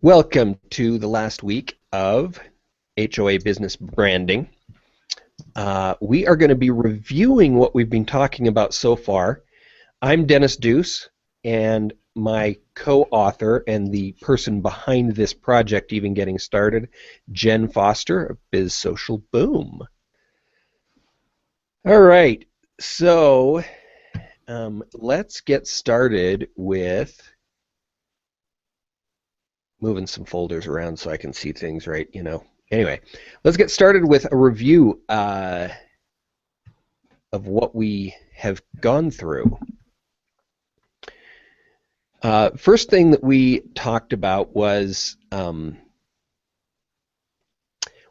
Welcome to the last week of HOA Business Branding. We are going to be reviewing what we've been talking about so far. I'm Dennis DUCE, and my co-author and the person behind this project even getting started, Jenn Foster of Biz Social Boom. All right, so let's get started with moving some folders around so I can see things right, Anyway, let's get started with a review of what we have gone through. First thing that we talked about was,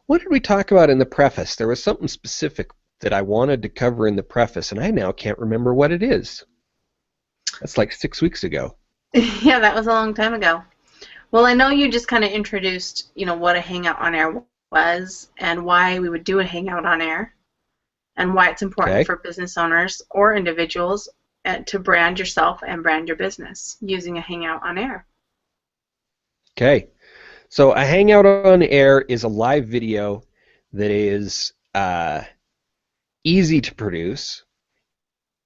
what did we talk about in the preface? There was something specific that I wanted to cover in the preface, and I now can't remember what it is. That's like 6 weeks ago. Yeah, that was a long time ago. Well, I know you just kind of introduced, what a Hangout on Air was and why we would do a Hangout on Air and why it's important for business owners or individuals to brand yourself and brand your business using a Hangout on Air. Okay. So a Hangout on Air is a live video that is easy to produce,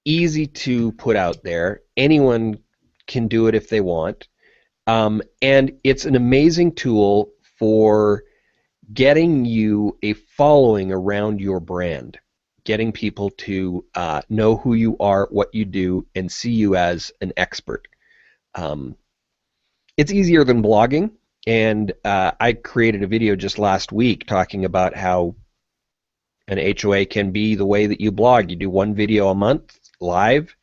easy to put out there. Anyone can do it if they want. And it's an amazing tool for getting you a following around your brand, getting people to know who you are, what you do, and see you as an expert. It's easier than blogging, and I created a video just last week talking about how an HOA can be the way that you blog. You do one video a month live,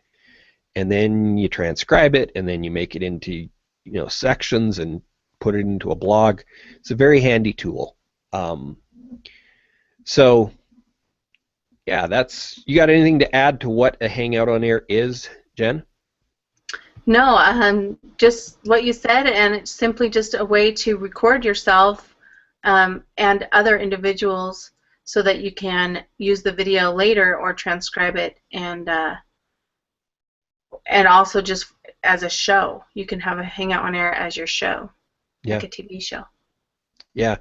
and then you transcribe it, and then you make it into sections and put it into a blog. It's a very handy tool. So yeah, you got anything to add to what a Hangout on Air is, Jenn? No, just what you said, and it's simply just a way to record yourself and other individuals so that you can use the video later or transcribe it and also just as a show. You can have a Hangout on Air as your show, like a TV show. Yeah,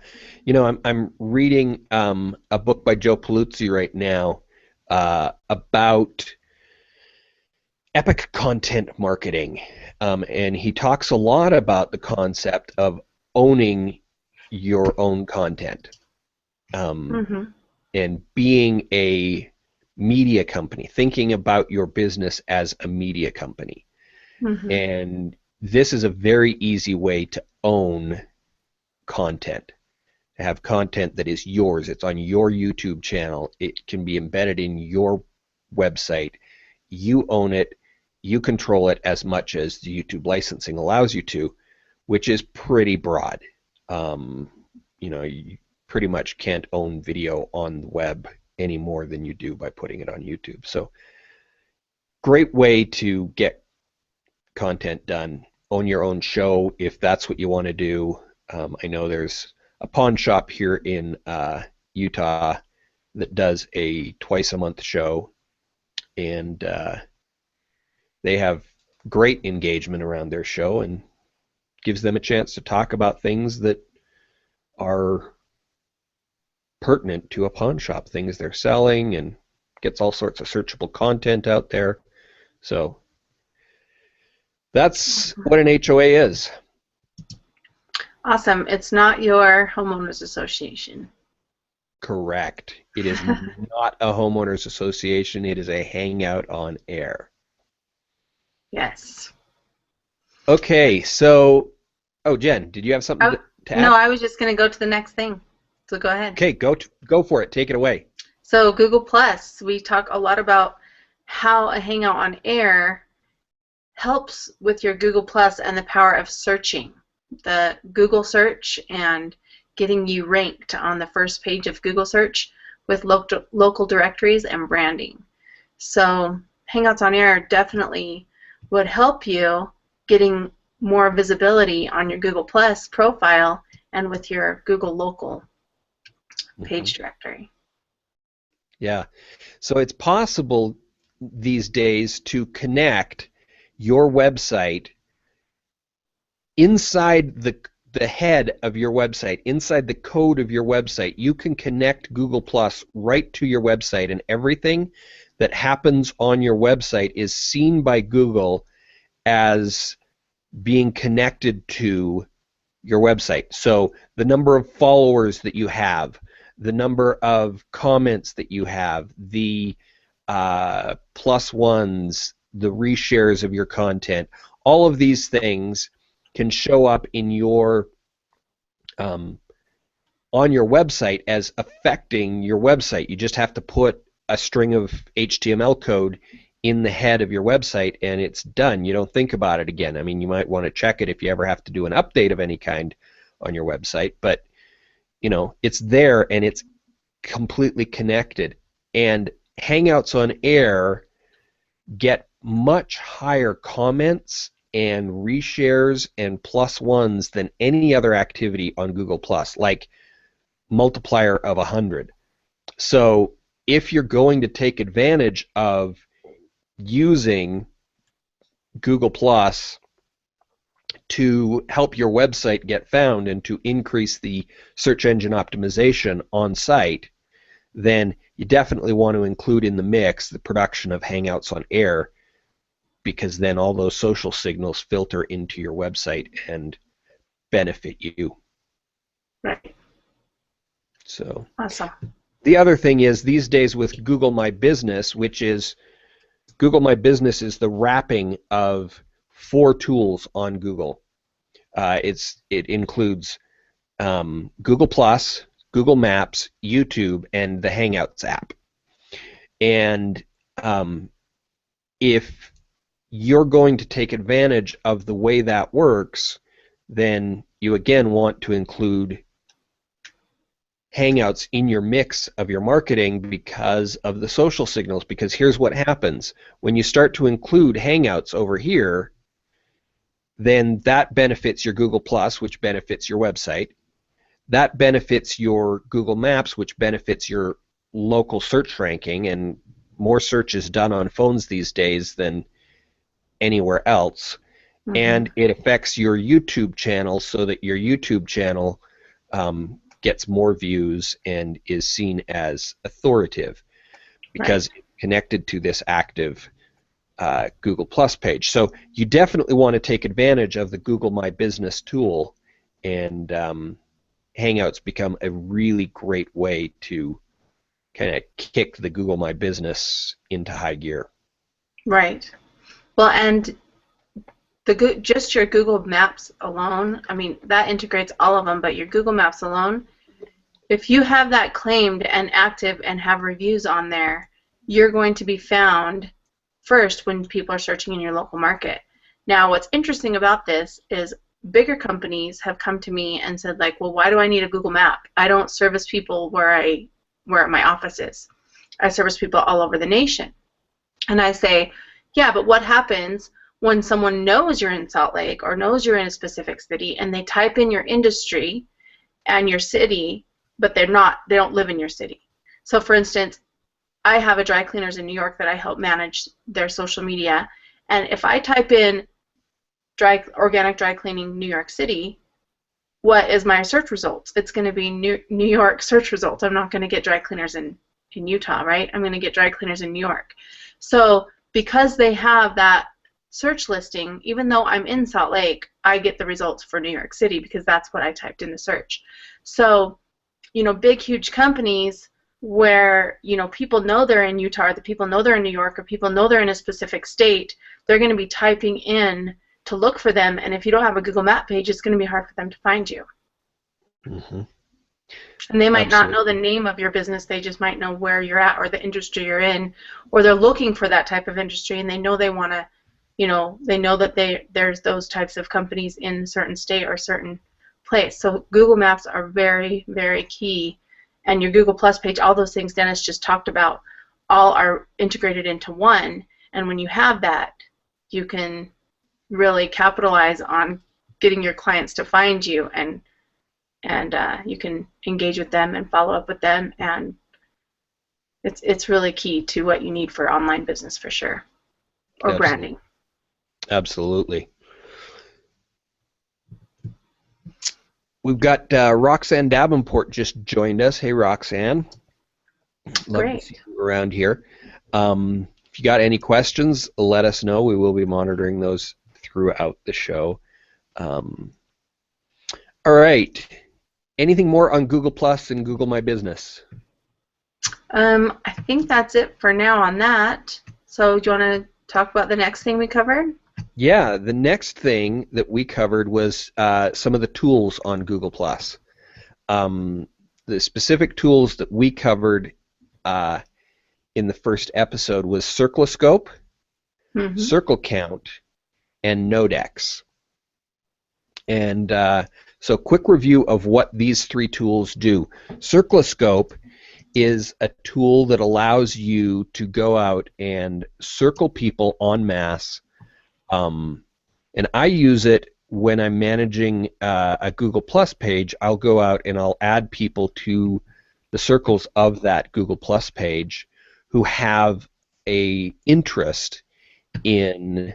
I'm reading a book by Joe Paluzzi right now about epic content marketing, and he talks a lot about the concept of owning your own content and being a media company, thinking about your business as a media company. And this is a very easy way to own content, to have content that is yours. It's on your YouTube channel. It can be embedded in your website. You own it. You control it as much as the YouTube licensing allows you to, which is pretty broad. You pretty much can't own video on the web any more than you do by putting it on YouTube. So great way to get content done. Own your own show if that's what you want to do. I know there's a pawn shop here in Utah that does a twice-a-month show, and they have great engagement around their show and gives them a chance to talk about things that are pertinent to a pawn shop, things they're selling, and gets all sorts of searchable content out there. So that's what an HOA is. Awesome. It's not your homeowners association. Correct. It is not a homeowners association. It is a Hangout on Air. Yes. Okay, so, Jenn, did you have something to add? No, I was just going to go to the next thing. So go ahead. Okay, go for it. Take it away. So Google Plus, we talk a lot about how a Hangout on Air helps with your Google Plus and the power of searching. The Google search and getting you ranked on the first page of Google search with local directories and branding. So Hangouts on Air definitely would help you getting more visibility on your Google Plus profile and with your Google local page directory. Yeah, so it's possible these days to connect your website inside the the head of your website, inside the code of your website, you can connect Google Plus right to your website, and everything that happens on your website is seen by Google as being connected to your website. So the number of followers that you have, the number of comments that you have, the plus ones, the reshares of your content, all of these things can show up in your on your website as affecting your website. You just have to put a string of HTML code in the head of your website and it's done. You don't think about it again. I mean, you might want to check it if you ever have to do an update of any kind on your website, but you know, it's there and it's completely connected. And Hangouts on Air get much higher comments and reshares and plus ones than any other activity on Google Plus, like multiplier of 100. So if you're going to take advantage of using Google Plus to help your website get found and to increase the search engine optimization on site, then you definitely want to include in the mix the production of Hangouts on Air, because then all those social signals filter into your website and benefit you. Right. So awesome. The other thing is, these days with Google My Business, which is Google My Business is the wrapping of 4 tools on Google. It includes Google Plus, Google Maps, YouTube, and the Hangouts app. And if you're going to take advantage of the way that works, then you again want to include Hangouts in your mix of your marketing because of the social signals. Because here's what happens. When you start to include Hangouts over here, then that benefits your Google Plus, which benefits your website. That benefits your Google Maps, which benefits your local search ranking, and more search is done on phones these days than anywhere else. Mm-hmm. And it affects your YouTube channel so that your YouTube channel gets more views and is seen as authoritative because it's connected to this active Google Plus page. So you definitely want to take advantage of the Google My Business tool, and Hangouts become a really great way to kind of kick the Google My Business into high gear. Right. Well, and just your Google Maps alone, I mean, that integrates all of them, but your Google Maps alone, if you have that claimed and active and have reviews on there, you're going to be found first when people are searching in your local market. Now, what's interesting about this is bigger companies have come to me and said, like, well, why do I need a Google Map? I don't service people where my office is. I service people all over the nation. And I say, yeah, but what happens when someone knows you're in Salt Lake or knows you're in a specific city and they type in your industry and your city, but they don't live in your city? So for instance, I have a dry cleaners in New York that I help manage their social media, and if I type in organic dry cleaning New York City, what is my search results? It's going to be New York search results. I'm not going to get dry cleaners in Utah, right? I'm going to get dry cleaners in New York. So because they have that search listing, even though I'm in Salt Lake, I get the results for New York City because that's what I typed in the search. So, you know, big, huge companies where, you know, people know they're in Utah, or the people know they're in New York, or people know they're in a specific state, they're going to be typing in to look for them, and if you don't have a Google Map page, it's going to be hard for them to find you. Mm-hmm. And they might not know the name of your business, they just might know where you're at or the industry you're in, or they're looking for that type of industry and they know they want to, you know, they know that there's those types of companies in a certain state or a certain place. So Google Maps are very, very key. And your Google Plus page, all those things Dennis just talked about, all are integrated into one. And when you have that, you can really capitalize on getting your clients to find you, and you can engage with them and follow up with them, and it's really key to what you need for online business for sure, or branding. Absolutely. We've got Roxanne Davenport just joined us. Hey, Roxanne. Love to see Great. you around here. If you got any questions, let us know. We will be monitoring those throughout the show. All right. Anything more on Google Plus and Google My Business? I think that's it for now on that. So do you want to talk about the next thing we covered? Yeah, the next thing that we covered was some of the tools on Google Plus. The specific tools that we covered in the first episode was Circloscope, Circle Count, and Nodex. And so quick review of what these three tools do. Circloscope is a tool that allows you to go out and circle people en masse. And I use it when I'm managing a Google Plus page. I'll go out and I'll add people to the circles of that Google Plus page who have a interest in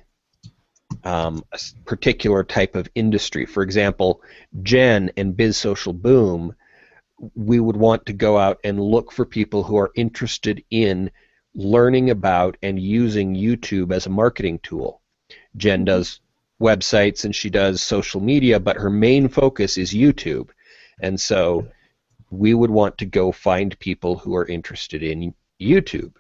a particular type of industry. For example, Jenn and Biz Social Boom, we would want to go out and look for people who are interested in learning about and using YouTube as a marketing tool. Jenn does websites and she does social media, but her main focus is YouTube. And so we would want to go find people who are interested in YouTube.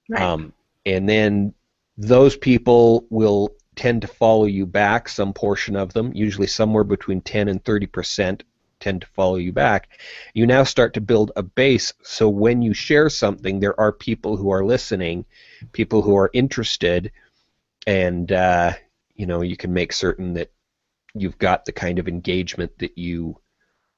Right. And then those people will tend to follow you back, some portion of them, usually somewhere between 10 and 30% tend to follow you back. You now start to build a base, so when you share something, there are people who are listening, people who are interested, and you know, you can make certain that you've got the kind of engagement that you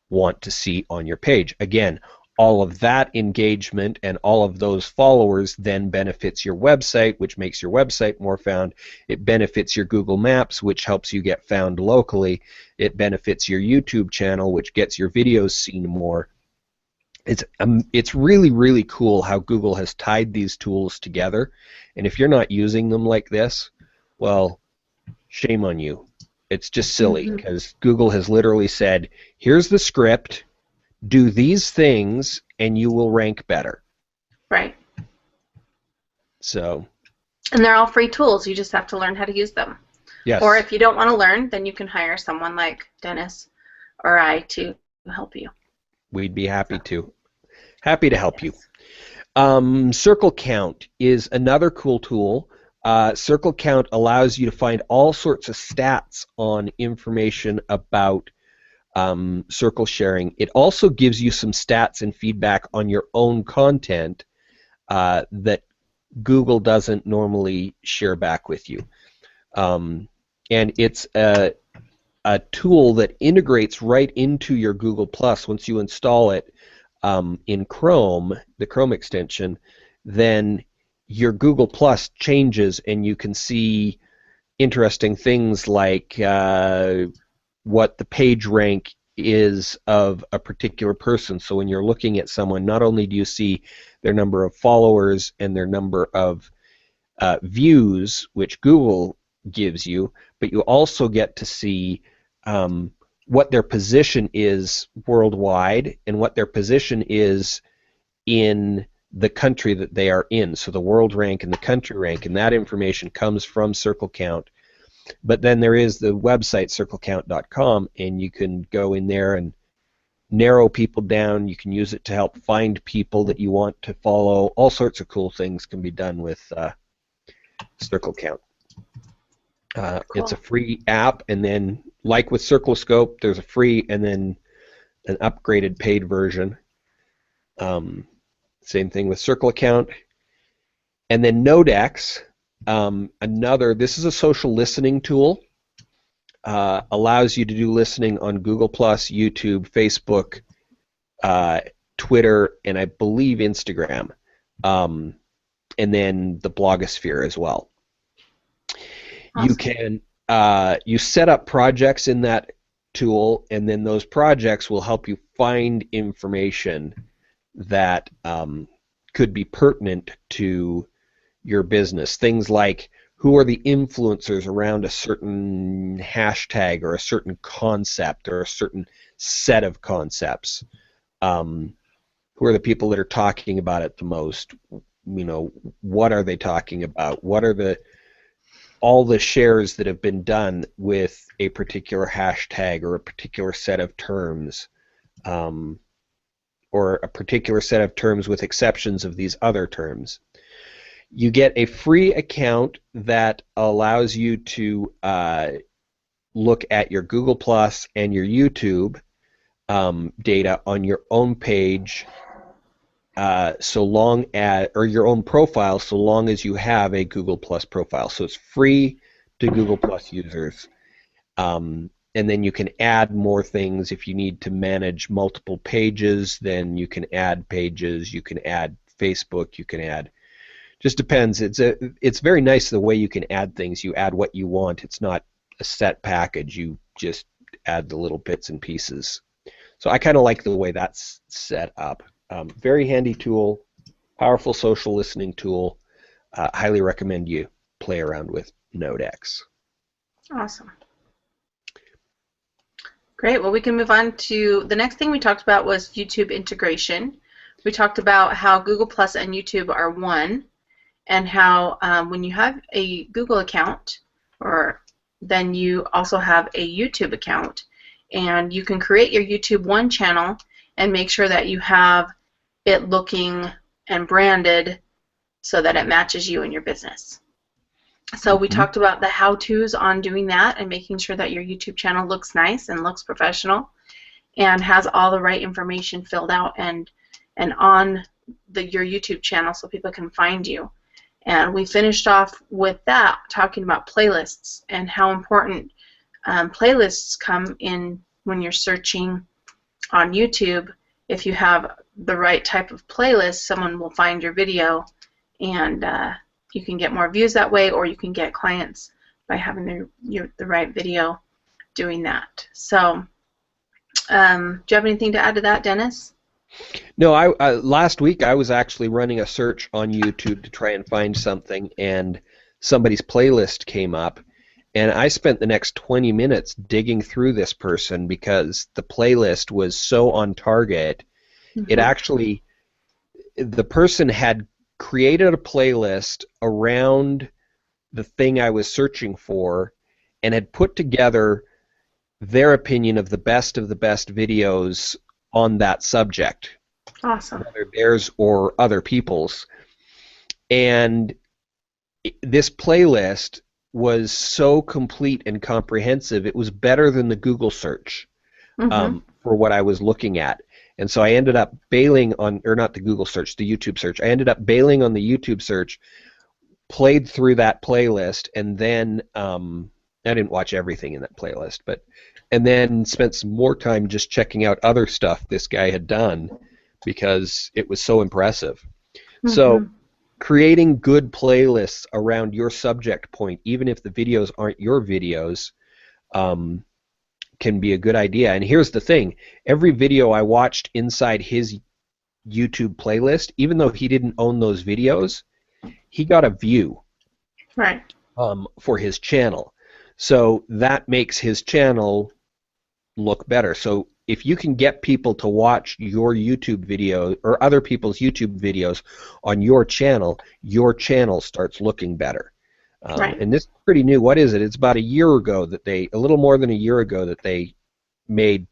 want to see on your page. Again, all of that engagement and all of those followers then benefits your website, which makes your website more found. It benefits your Google Maps, which helps you get found locally. It benefits your YouTube channel, which gets your videos seen more. It's really, really cool how Google has tied these tools together. And if you're not using them like this, well, shame on you. It's just silly, because Google has literally said, here's the script, do these things, and you will rank better. Right. So. And they're all free tools. You just have to learn how to use them. Yes. Or if you don't want to learn, then you can hire someone like Dennis or I to help you. We'd be happy to. Happy to help you. Circle Count is another cool tool. Circle Count allows you to find all sorts of stats on information about circle sharing. It also gives you some stats and feedback on your own content that Google doesn't normally share back with you. And it's a tool that integrates right into your Google Plus. Once you install it in Chrome, the Chrome extension, then your Google Plus changes and you can see interesting things like what the page rank is of a particular person. So when you're looking at someone, not only do you see their number of followers and their number of views, which Google gives you, but you also get to see what their position is worldwide and what their position is in the country that they are in. So the world rank and the country rank, and that information comes from Circle Count. But then there is the website circlecount.com, and you can go in there and narrow people down. You can use it to help find people that you want to follow. All sorts of cool things can be done with Circle Count. Cool. It's a free app, and then like with Circloscope, there's a free and then an upgraded paid version. Same thing with Circle Account. And then Nodex, this is a social listening tool. Allows you to do listening on Google+, YouTube, Facebook, Twitter, and I believe Instagram. And then the blogosphere as well. Awesome. You can you set up projects in that tool, and then those projects will help you find information that could be pertinent to your business. Things like who are the influencers around a certain hashtag or a certain concept or a certain set of concepts. Who are the people that are talking about it the most? What are they talking about? What are all the shares that have been done with a particular hashtag or a particular set of terms, or a particular set of terms with exceptions of these other terms? You get a free account that allows you to look at your Google Plus and your YouTube data on your own page, or your own profile, so long as you have a Google Plus profile. So it's free to Google Plus users. And then you can add more things. If you need to manage multiple pages, then you can add pages. You can add Facebook. You can add. Just depends. It's very nice the way you can add things. You add what you want. It's not a set package. You just add the little bits and pieces. So I kind of like the way that's set up. Very handy tool, powerful social listening tool. Highly recommend you play around with Nodex. Awesome. Great. Well, we can move on to the next thing we talked about was YouTube integration. We talked about how Google Plus and YouTube are one, and how when you have a Google account, then you also have a YouTube account, and you can create your YouTube One channel and make sure that you have it looking and branded so that it matches you and your business. So we talked about the how-tos on doing that and making sure that your YouTube channel looks nice and looks professional and has all the right information filled out and on your YouTube channel so people can find you. And we finished off with that talking about playlists and how important playlists come in when you're searching on YouTube. If you have the right type of playlist, someone will find your video, and you can get more views that way, or you can get clients by having the right video doing that. So do you have anything to add to that, Dennis? No, last week I was actually running a search on YouTube to try and find something, and somebody's playlist came up, and I spent the next 20 minutes digging through this person because the playlist was so on target. It actually, the person had created a playlist around the thing I was searching for and had put together their opinion of the best videos on that subject. Awesome. Whether theirs or other people's. And this playlist was so complete and comprehensive, it was better than the Google search for what I was looking at. And so I ended up bailing on, or not the Google search, the YouTube search. I ended up bailing on the YouTube search, played through that playlist, and then I didn't watch everything in that playlist, and then spent some more time just checking out other stuff this guy had done because it was so impressive. So creating good playlists around your subject point, even if the videos aren't your videos, can be a good idea. And here's the thing, every video I watched inside his YouTube playlist, even though he didn't own those videos, he got a view for his channel. So that makes his channel look better. So if you can get people to watch your YouTube video or other people's YouTube videos on your channel starts looking better. And this is pretty new. What is it? It's about a little more than a year ago that they made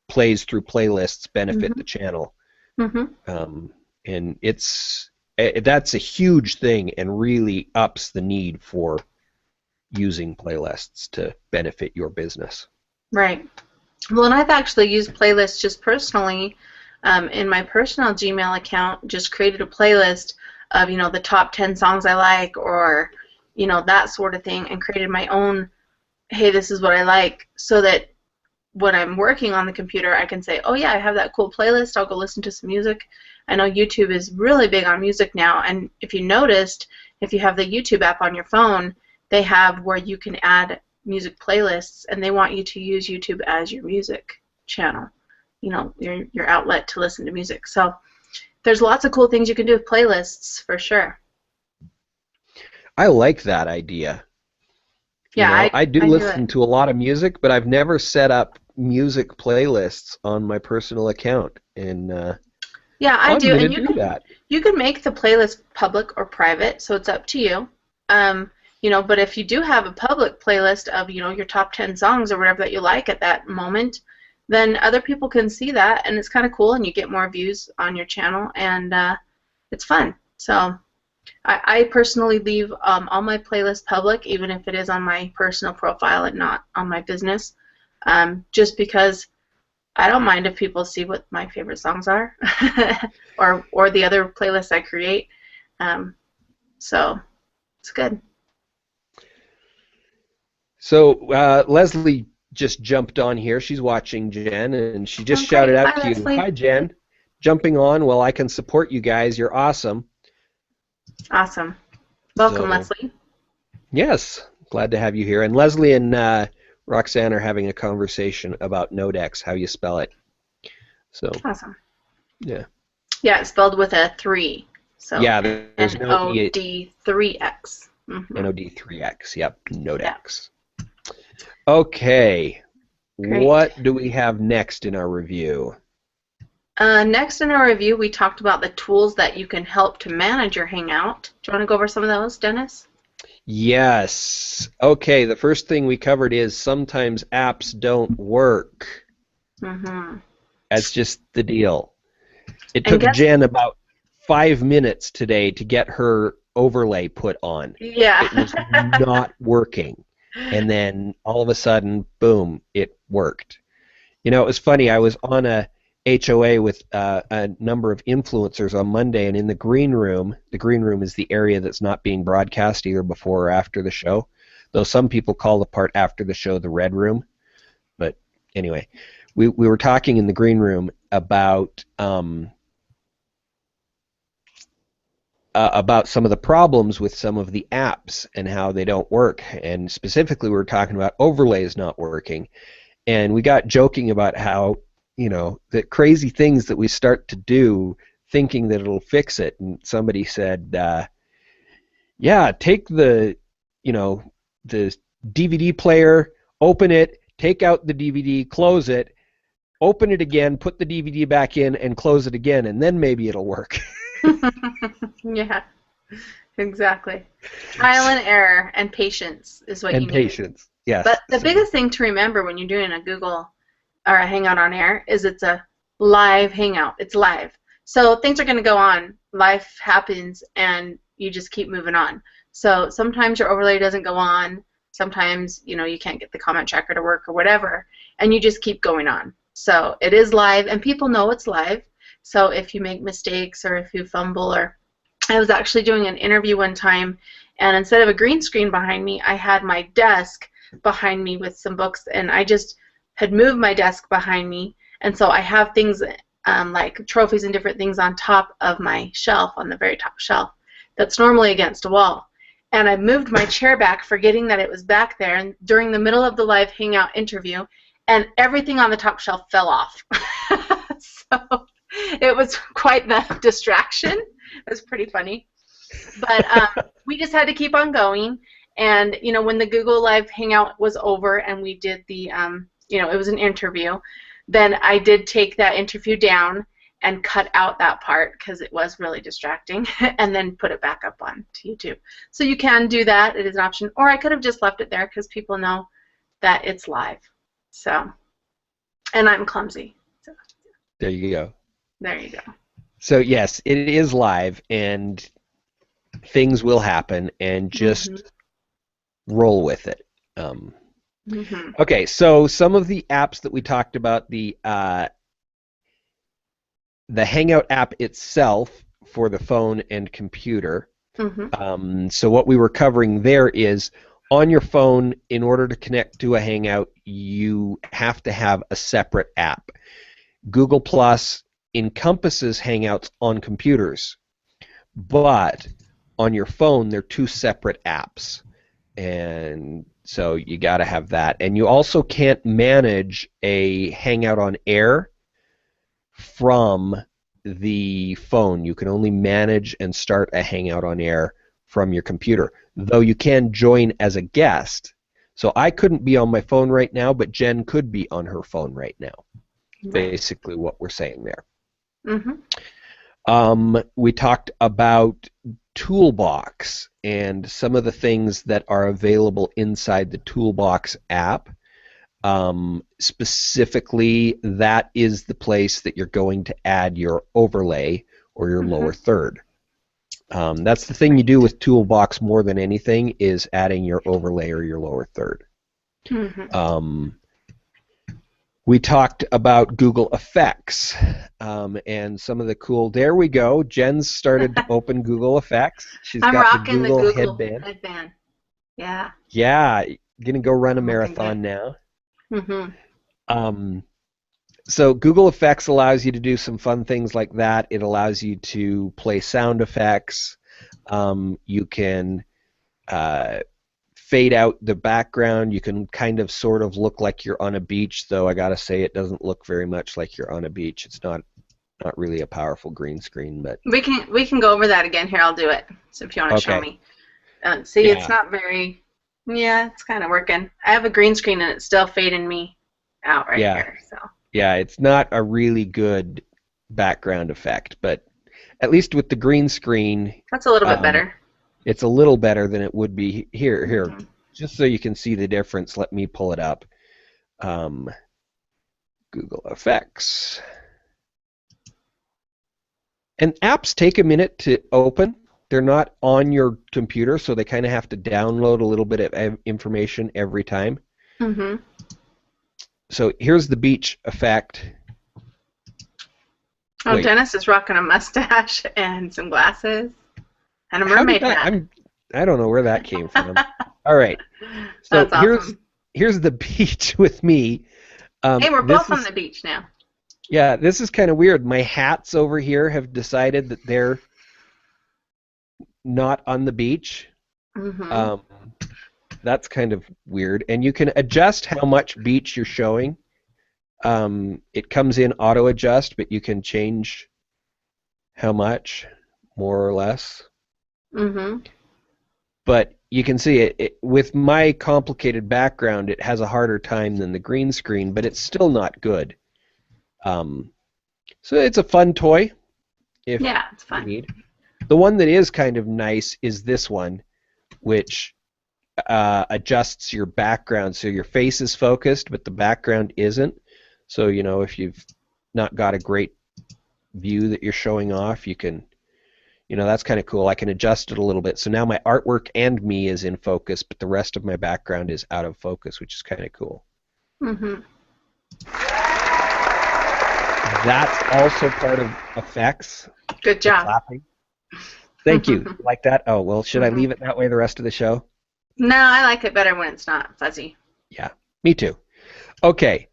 plays through playlists benefit the channel. And that's a huge thing and really ups the need for using playlists to benefit your business. Right. Well, and I've actually used playlists just personally in my personal Gmail account. Just created a playlist of the top 10 songs I like, or that sort of thing, and created my own. Hey, this is what I like, so that when I'm working on the computer, I can say, oh yeah, I have that cool playlist. I'll go listen to some music. I know YouTube is really big on music now, and if you noticed, if you have the YouTube app on your phone, they have where you can add music playlists, and they want you to use YouTube as your music channel, your outlet to listen to music. So there's lots of cool things you can do with playlists for sure. I like that idea. You Yeah, know, I do I do it. listen to a lot of music, but I've never set up music playlists on my personal account, and Yeah, I I'm do, gonna and do that. you can make the playlist public or private, so it's up to you. Um, but if you do have a public playlist of, your top 10 songs or whatever that you like at that moment, then other people can see that, and it's kind of cool, and you get more views on your channel, and it's fun. So I personally leave all my playlists public, even if it is on my personal profile and not on my business, just because I don't mind if people see what my favorite songs are, or the other playlists I create. Um, so it's good. So Leslie just jumped on here. She's watching Jen, and she just Oh, shouted great. out Hi, to you, Leslie. "Hi, Jen. Jumping on. Well, I can support you guys. You're awesome." Awesome. Welcome, So Leslie. yes, glad to have you here. And Leslie and Roxanne are having a conversation about Nodex, how you spell it. So Awesome. yeah, Yeah, it's spelled with a 3. So yeah. There's no E. NOD3X. NOD3X. Yep, Yeah, Nodex. Okay, great. what do we have next in our review? Next in our review, we talked about the tools that you can help to manage your Hangout. Do you want to go over some of those, Dennis? Yes. Okay, the first thing we covered is sometimes apps don't work. Mm-hmm. That's just the deal. It And took guess, Jen about 5 minutes today to get her overlay put on. yeah. It was not working. And then all of a sudden, boom, it worked. You know, it was funny. I was on a HOA with a number of influencers on Monday, and in the green room is the area that's not being broadcast either before or after the show, though some people call the part after the show the red room. But anyway, we were talking in the green room about some of the problems with some of the apps and how they don't work. And specifically, we were talking about overlays not working. And we got joking about how, the crazy things that we start to do thinking that it'll fix it. And somebody said, yeah, take the DVD player, open it, take out the DVD, close it, open it again, put the DVD back in, and close it again, and then maybe it'll work. Yeah, exactly. Trial and error and patience is what you And need. patience. Yes. But the biggest thing to remember when you're doing a Google or a Hangout on Air is it's a live Hangout. It's live. So things are going to go on. Life happens, and you just keep moving on. So sometimes your overlay doesn't go on. Sometimes, you can't get the comment tracker to work or whatever, and you just keep going on. So it is live, and people know it's live. So if you make mistakes or if you fumble, or I was actually doing an interview one time, and instead of a green screen behind me, I had my desk behind me with some books, and I just had moved my desk behind me, and so I have things like trophies and different things on top of my shelf, on the very top shelf, that's normally against a wall. And I moved my chair back, forgetting that it was back there, and during the middle of the live Hangout interview, and everything on the top shelf fell off. So it was quite the distraction. It was pretty funny. But we just had to keep on going. And, when the Google Live Hangout was over and we did the, it was an interview, then I did take that interview down and cut out that part because it was really distracting, and then put it back up on to YouTube. So you can do that. It is an option. Or I could have just left it there because people know that it's live. So, and I'm clumsy. So There you go. there you go. So yes, it is live, and things will happen, and just roll with it. Okay, so some of the apps that we talked about, the Hangout app itself for the phone and computer. So what we were covering there is, on your phone, in order to connect to a Hangout, you have to have a separate app. Google Plus encompasses Hangouts on computers, but on your phone, they're two separate apps. And so you got to have that. And you also can't manage a Hangout on Air from the phone. You can only manage and start a Hangout on Air from your computer, though you can join as a guest. So I couldn't be on my phone right now, but Jenn could be on her phone right now. Right. Basically what we're saying there. Mm-hmm. We talked about Toolbox and some of the things that are available inside the Toolbox app. Specifically, that is the place that you're going to add your overlay or your lower third. That's the thing you do with Toolbox more than anything, is adding your overlay or your lower third. We talked about Google Effects and some of the cool. There we go. Jen's started to open Google Effects. She's I'm got rocking the Google headband. Yeah. Yeah, gonna go run a marathon now. So Google Effects allows you to do some fun things like that. It allows you to play sound effects. You can fade out the background. You can kind of sort of look like you're on a beach, though I gotta say it doesn't look very much like you're on a beach. It's not really a powerful green screen, but we can go over that again here. I'll do it. So if you want to show me. See, it's not very. Yeah, it's kind of working. I have a green screen and it's still fading me out right here. So. Yeah, it's not a really good background effect, but at least with the green screen, that's a little bit better. It's a little better than it would be here. Just so you can see the difference, let me pull it up. Google Effects. And apps take a minute to open. They're not on your computer, so they kind of have to download a little bit of information every time. So here's the beach effect. Oh, wait. Dennis is rocking a mustache and some glasses and a mermaid hat. I don't know where that came from. All right. So that's awesome. Here's the beach with me. Hey, we're both on the beach now. Yeah, this is kind of weird. My hats over here have decided that they're not on the beach. That's kind of weird. And you can adjust how much beach you're showing. It comes in auto adjust, but you can change how much, more or less. But you can see it with my complicated background, it has a harder time than the green screen, but it's still not good. So it's a fun toy. Yeah, it's fun. You need. The one that is kind of nice is this one, which adjusts your background so your face is focused, but the background isn't. So, you know, if you've not got a great view that you're showing off, you can, you know, that's kind of cool. I can adjust it a little bit. So now my artwork and me is in focus, but the rest of my background is out of focus, which is kind of cool. That's also part of effects. Good job. Clapping. Thank you. Like that? Oh, well, should I leave it that way the rest of the show? No, I like it better when it's not fuzzy. Yeah, me too. Okay,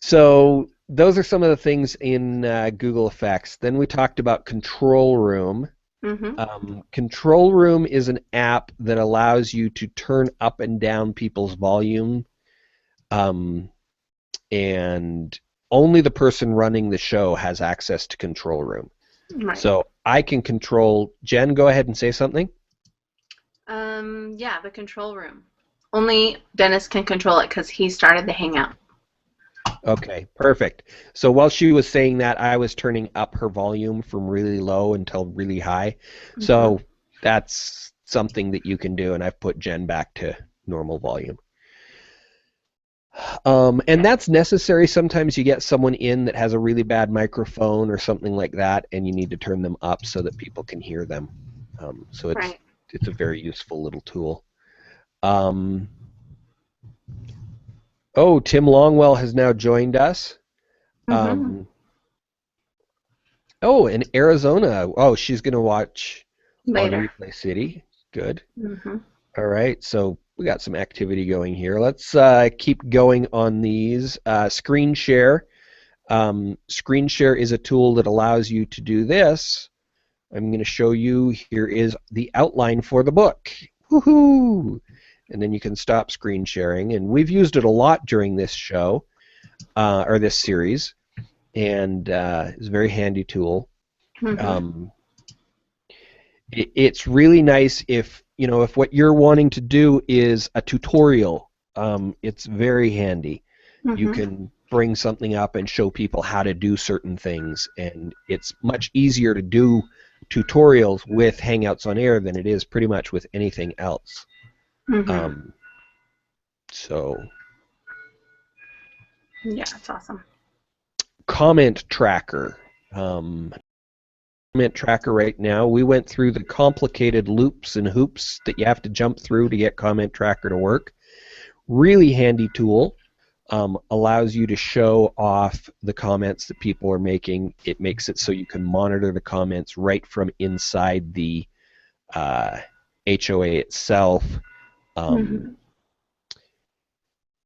so those are some of the things in Google Effects. Then we talked about Control Room. Control Room is an app that allows you to turn up and down people's volume, and only the person running the show has access to Control Room. Right. So I can control. Jenn, go ahead and say something. Yeah, the Control Room. Only Dennis can control it because he started the Hangout. Okay, perfect. So while she was saying that, I was turning up her volume from really low until really high. So that's something that you can do, and I've put Jenn back to normal volume. And that's necessary. Sometimes you get someone in that has a really bad microphone or something like that, and you need to turn them up so that people can hear them. So it's a very useful little tool. Oh, Tim Longwell has now joined us. Oh, in Arizona. Oh, she's going to watch later. On Replay City. Good. All right, so we got some activity going here. Let's keep going on these. Screen share. Screen share is a tool that allows you to do this. I'm going to show you. Here is the outline for the book. Woohoo! And then you can stop screen sharing. And we've used it a lot during this show, or this series, and it's a very handy tool. It's really nice if, you know, if what you're wanting to do is a tutorial, it's very handy. You Mm-hmm. can bring something up and show people how to do certain things, and it's much easier to do tutorials with Hangouts on Air than it is pretty much with anything else. Mm-hmm. Um, so, Yeah, that's awesome. comment tracker. Comment tracker right now. We went through the complicated loops and hoops that you have to jump through to get comment tracker to work. Really handy tool. Allows you to show off the comments that people are making. It makes it so you can monitor the comments right from inside the HOA itself. Mm-hmm.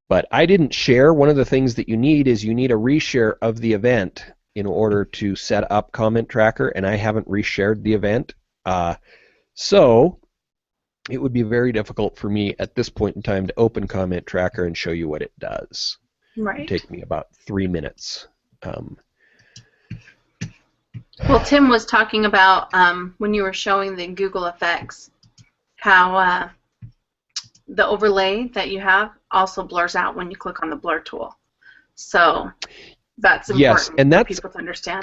But I didn't share. One of the things that you need is you need a reshare of the event in order to set up comment tracker, and I haven't reshared the event. So it would be very difficult for me at this point in time to open comment tracker and show you what it does. It would Right. take me about 3 minutes. Well, Tim was talking about when you were showing the Google effects, how the overlay that you have also blurs out when you click on the blur tool. So that's Yes, important and for people to understand.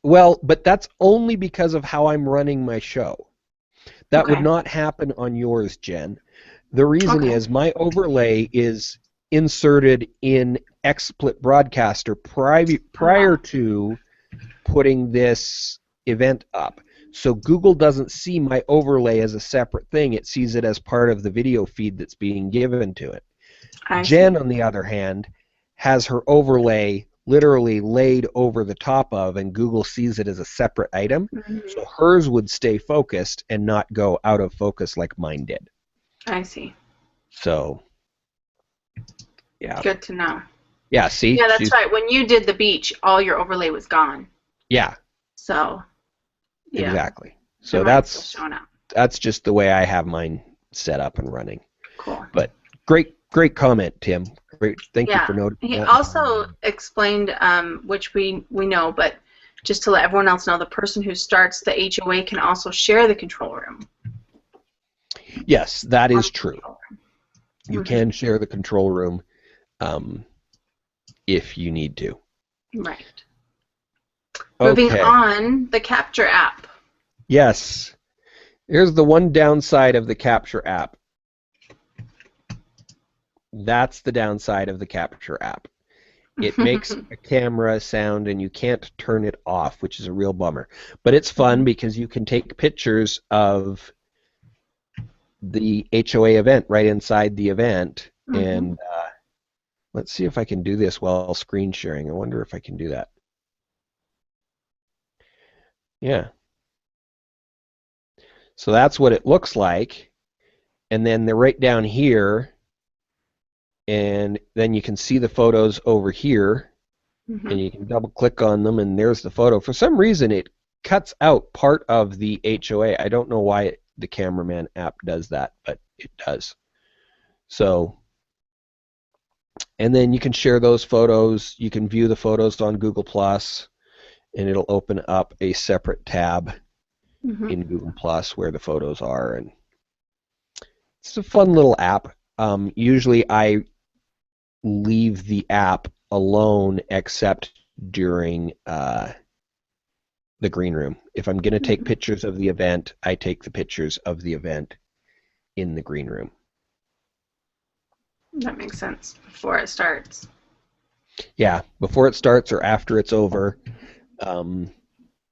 But that's only because of how I'm running my show. That would not happen on yours, Jen. The reason is my overlay is inserted in XSplit Broadcaster prior to putting this event up. So Google doesn't see my overlay as a separate thing. It sees it as part of the video feed that's being given to it. Jen, on the other hand, has her overlay literally laid over the top of, and Google sees it as a separate item. Mm-hmm. So hers would stay focused and not go out of focus like mine did. I see. So, yeah. Good to know. Yeah, see? Yeah, that's right. When you did the beach, all your overlay was gone. Yeah. So, yeah. Exactly. So that's just the way I have mine set up and running. Cool. But great comment, Tim. Great. Thank you for noting. He also explained, which we know, but just to let everyone else know, the person who starts the HOA can also share the control room. Yes, that is true. You can share the control room if you need to. Right. Moving on, the Capture app. Yes. Here's the one downside of the Capture app. That's the downside of the Capture app. It makes a camera sound and you can't turn it off, which is a real bummer. But it's fun because you can take pictures of the HOA event right inside the event. And let's see if I can do this while screen sharing. I wonder if I can do that. Yeah. So that's what it looks like. And then they're right down here. And then you can see the photos over here. And you can double click on them and there's the photo. For some reason it cuts out part of the HOA. I don't know why the Cameraman app does that, but it does. So, and then you can share those photos. You can view the photos on Google Plus, and it'll open up a separate tab in Google Plus where the photos are. And it's a fun little app. Usually I leave the app alone except during the green room. If I'm going to take pictures of the event, I take the pictures of the event in the green room. That makes sense. Before it starts. Yeah, before it starts or after it's over. And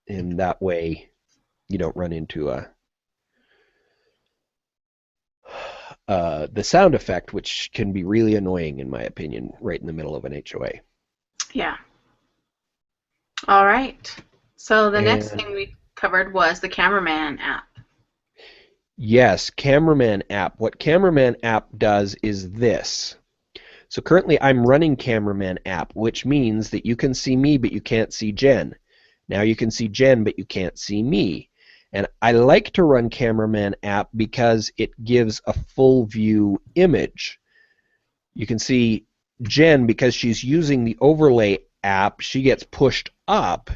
that way you don't run into the sound effect, which can be really annoying in my opinion, right in the middle of an HOA. Yeah. All right. So the next thing we covered was the Cameraman app. Yes, Cameraman app. What Cameraman app does is this. So currently I'm running Cameraman app, which means that you can see me, but you can't see Jen. Now you can see Jen, but you can't see me. And I like to run Cameraman app because it gives a full view image. You can see Jen, because she's using the overlay app, she gets pushed up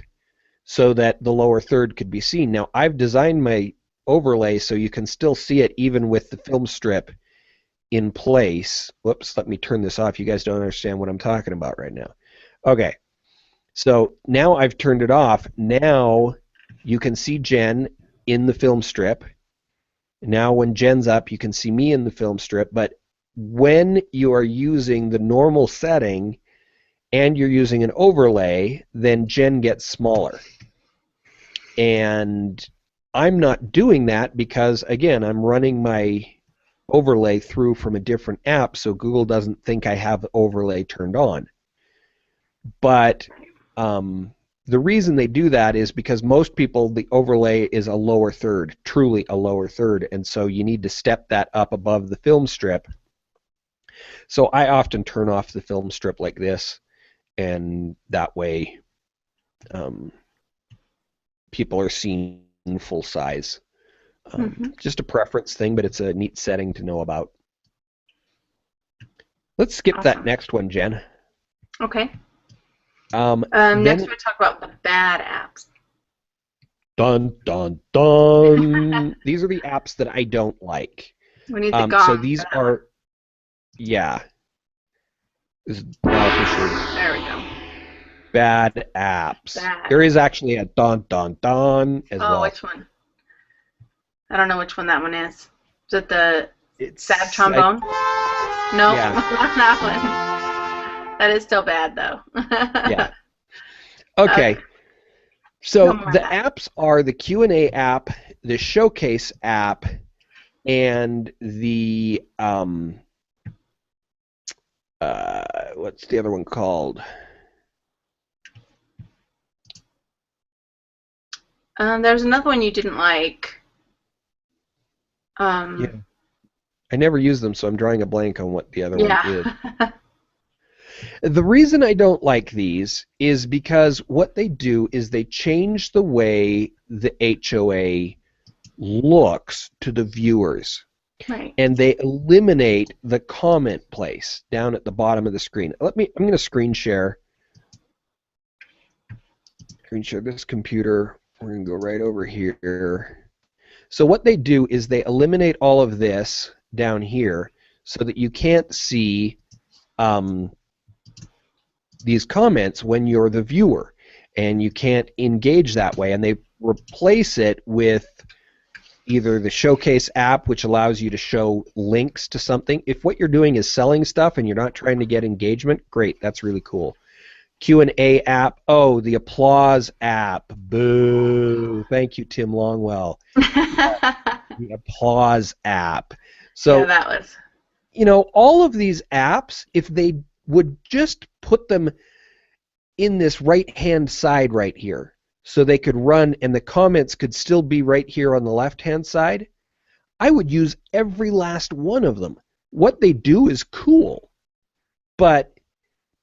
so that the lower third could be seen. Now I've designed my overlay so you can still see it even with the film strip in place. Whoops, let me turn this off. You guys don't understand what I'm talking about right now. Okay, so now I've turned it off. Now you can see Jenn in the film strip. Now when Jenn's up, you can see me in the film strip, but when you are using the normal setting and you're using an overlay, then Jenn gets smaller. And I'm not doing that because, again, I'm running my overlay through from a different app, so Google doesn't think I have the overlay turned on. But the reason they do that is because most people, the overlay is a lower third, truly a lower third, and so you need to step that up above the film strip. So I often turn off the film strip like this, and that way people are seeing full size. Just a preference thing, but it's a neat setting to know about. Let's skip that next one, Jenn. Okay. Then, next we're going to talk about the bad apps. Dun, dun, dun. These are the apps that I don't like. We need the gong. So these are, yeah. This is now for sure. There we go. Bad apps. Bad. There is actually a dun, dun, dun as well. Oh, which one? I don't know which one that one is. Is it the sad trombone? No, yeah. Not that one. That is still bad, though. Yeah. Okay. So the apps are the Q&A app, the Showcase app, and the what's the other one called? There's another one you didn't like. Yeah. I never use them, so I'm drawing a blank on what the other one is. The reason I don't like these is because what they do is they change the way the HOA looks to the viewers. Right. And they eliminate the comment place down at the bottom of the screen. I'm going to screen share. Screen share this computer. We're going to go right over here. So what they do is they eliminate all of this down here so that you can't see these comments when you're the viewer, and you can't engage that way, and they replace it with either the Showcase app, which allows you to show links to something. If what you're doing is selling stuff and you're not trying to get engagement, great, that's really cool. Q&A app, oh, the applause app, boo, thank you, Tim Longwell. The applause app. So yeah, that was. You know, all of these apps, if they would just put them in this right-hand side right here so they could run and the comments could still be right here on the left-hand side, I would use every last one of them. What they do is cool, but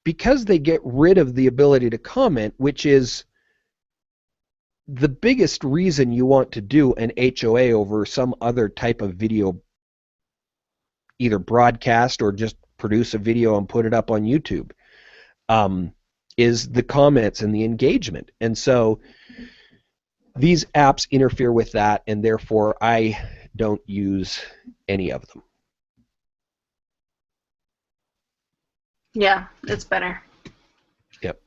because they get rid of the ability to comment, which is the biggest reason you want to do an HOA over some other type of video, either broadcast or just produce a video and put it up on YouTube, is the comments and the engagement. And so these apps interfere with that, and therefore I don't use any of them. Yeah, it's better. Yep.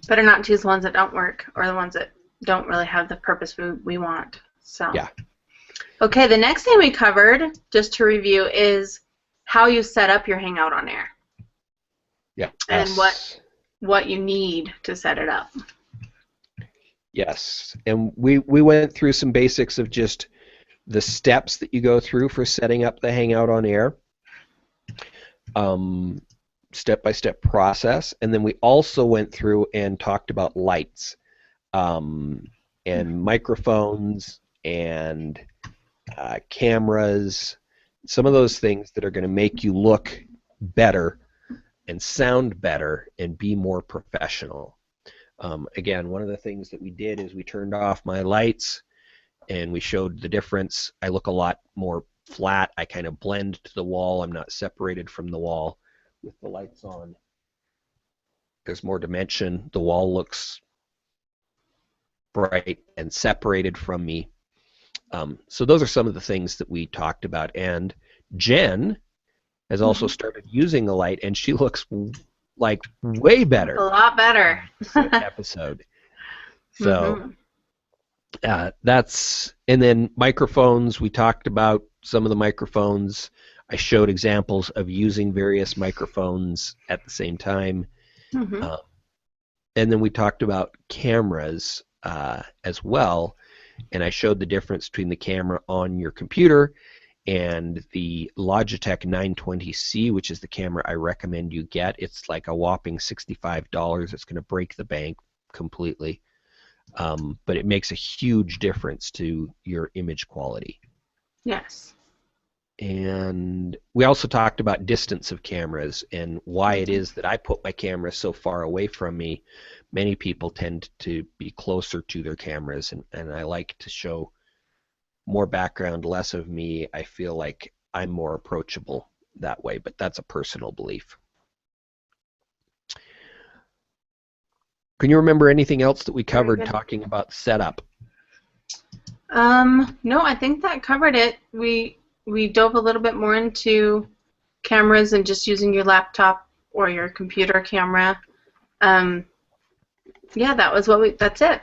Better not choose the ones that don't work or the ones that don't really have the purpose we want. So. Yeah. Okay, the next thing we covered, just to review, is how you set up your Hangout on Air. Yeah. And what you need to set it up. Yes. And we went through some basics of just the steps that you go through for setting up the Hangout on Air. Step-by-step process. And then we also went through and talked about lights and microphones and cameras, some of those things that are going to make you look better and sound better and be more professional. Again, one of the things that we did is we turned off my lights and we showed the difference. I look a lot more flat. I kind of blend to the wall. I'm not separated from the wall with the lights on. There's more dimension. The wall looks bright and separated from me. So those are some of the things that we talked about. And Jenn has also started using a light, and she looks like way better. A lot better. Episode. So that's, and then microphones. We talked about some of the microphones. I showed examples of using various microphones at the same time. And then we talked about cameras as well. And I showed the difference between the camera on your computer and the Logitech 920C, which is the camera I recommend you get. It's like a whopping $65. It's going to break the bank completely. But it makes a huge difference to your image quality. Yes. And we also talked about distance of cameras and why it is that I put my camera so far away from me. Many people tend to be closer to their cameras, and I like to show more background, less of me. I feel like I'm more approachable that way, but that's a personal belief. Can you remember anything else that we covered talking about setup? No, I think that covered it. We dove a little bit more into cameras and just using your laptop or your computer camera. Yeah, that's it.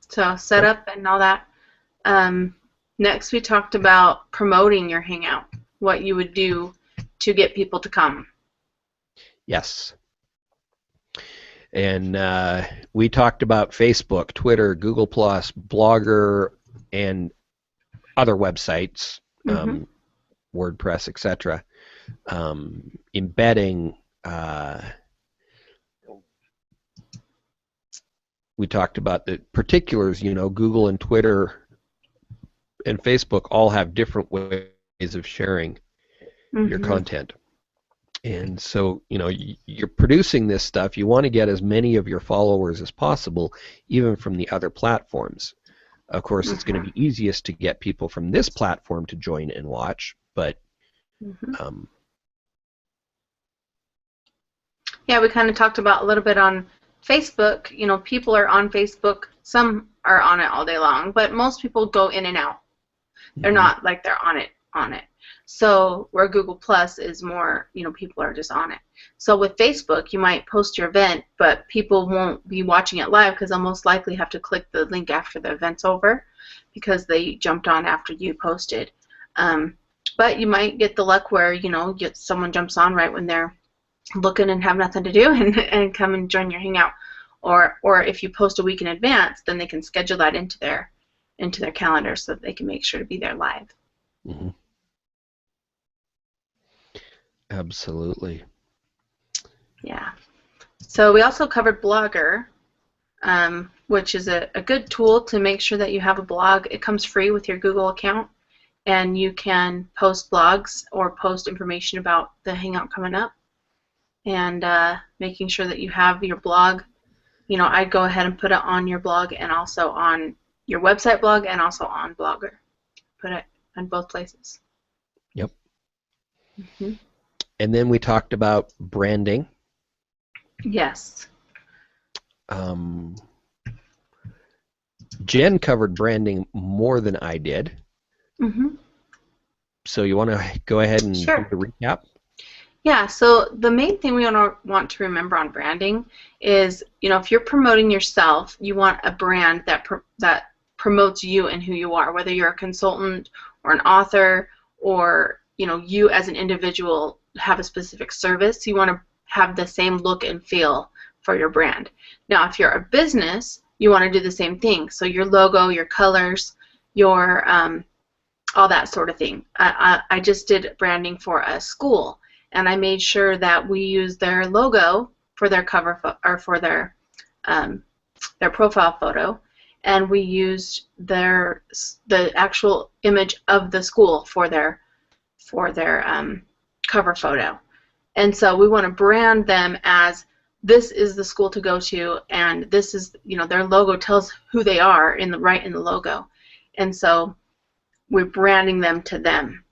So setup and all that. Next, we talked about promoting your Hangout, what you would do to get people to come. Yes. And we talked about Facebook, Twitter, Google+, Blogger, and other websites, WordPress, etc. Embedding. We talked about the particulars. Google and Twitter and Facebook all have different ways of sharing your content. And so, you're producing this stuff. You want to get as many of your followers as possible, even from the other platforms. Of course, it's going to be easiest to get people from this platform to join and watch, but yeah, we kind of talked about a little bit on Facebook. People are on Facebook. Some are on it all day long, but most people go in and out. They're not like they're on it. So where Google Plus is more, people are just on it. So with Facebook, you might post your event, but people won't be watching it live because they'll most likely have to click the link after the event's over because they jumped on after you posted. But you might get the luck where, someone jumps on right when they're looking and have nothing to do and come and join your Hangout. Or if you post a week in advance, then they can schedule that into their calendar so that they can make sure to be there live. Absolutely. Yeah. So we also covered Blogger, which is a good tool to make sure that you have a blog. It comes free with your Google account, and you can post blogs or post information about the Hangout coming up, and making sure that you have your blog. I'd go ahead and put it on your blog and also on your website blog and also on Blogger. Put it on both places. Yep. And then we talked about branding. Yes. Jenn covered branding more than I did. So you want to go ahead and do the recap? Yeah, so the main thing we want to remember on branding is, if you're promoting yourself, you want a brand that promotes you and who you are, whether you're a consultant or an author or, you as an individual have a specific service. You want to have the same look and feel for your brand. Now, if you're a business, you want to do the same thing. So your logo, your colors, your all that sort of thing. I just did branding for a school, and I made sure that we used their logo for their cover or for their profile photo, and we used the actual image of the school for their cover photo. And so we want to brand them as this is the school to go to, and this is, their logo tells who they are right in the logo. And so we're branding them to them.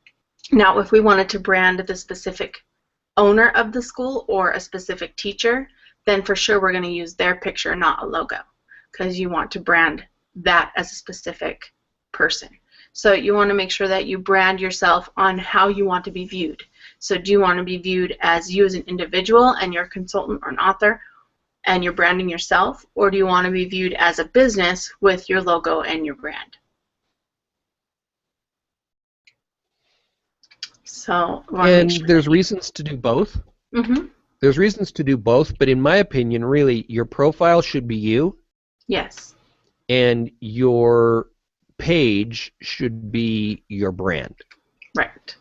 Now, if we wanted to brand the specific owner of the school or a specific teacher, then for sure we're going to use their picture, not a logo, because you want to brand that as a specific person. So you want to make sure that you brand yourself on how you want to be viewed. So do you want to be viewed as you as an individual and you're a consultant or an author and you're branding yourself, or do you want to be viewed as a business with your logo and your brand? So and there's reasons to do both. Mm-hmm. There's reasons to do both, but in my opinion, really, your profile should be you. Yes. And your page should be your brand. Right.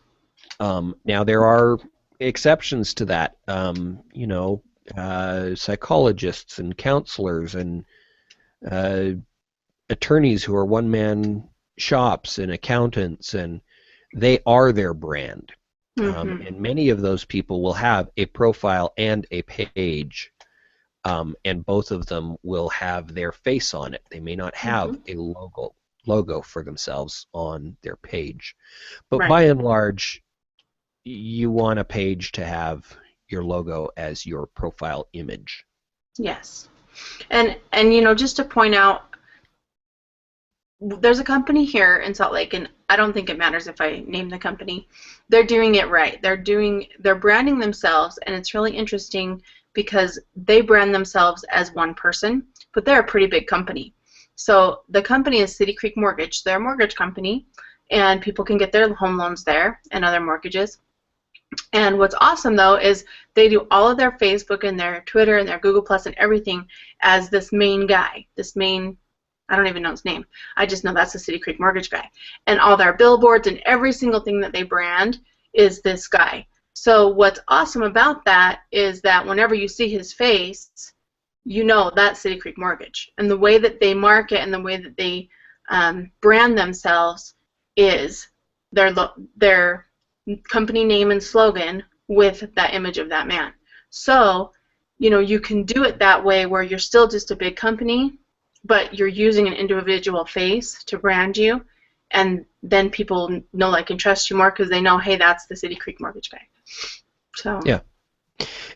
Now, there are exceptions to that. You know, psychologists and counselors and attorneys who are one-man shops and accountants, and they are their brand. Mm-hmm. And many of those people will have a profile and a page, and both of them will have their face on it. They may not have Mm-hmm. a logo for themselves on their page, but Right. by and large, you want a page to have your logo as your profile image. Yes. And you know, just to point out, there's a company here in Salt Lake, and I don't think it matters if I name the company. They're doing it right. They're branding themselves, and it's really interesting because they brand themselves as one person, but they're a pretty big company. So the company is City Creek Mortgage. They're a mortgage company, and people can get their home loans there and other mortgages. And what's awesome, though, is they do all of their Facebook and their Twitter and their Google Plus and everything as this main guy, this main, I don't even know his name. I just know that's the City Creek Mortgage guy. And all their billboards and every single thing that they brand is this guy. So what's awesome about that is that whenever you see his face, you know that's City Creek Mortgage. And the way that they market and the way that they brand themselves is their company name and slogan with that image of that man. So, you know, you can do it that way where you're still just a big company, but you're using an individual face to brand you, and then people know, like, and trust you more because they know, hey, that's the City Creek Mortgage guy. So yeah.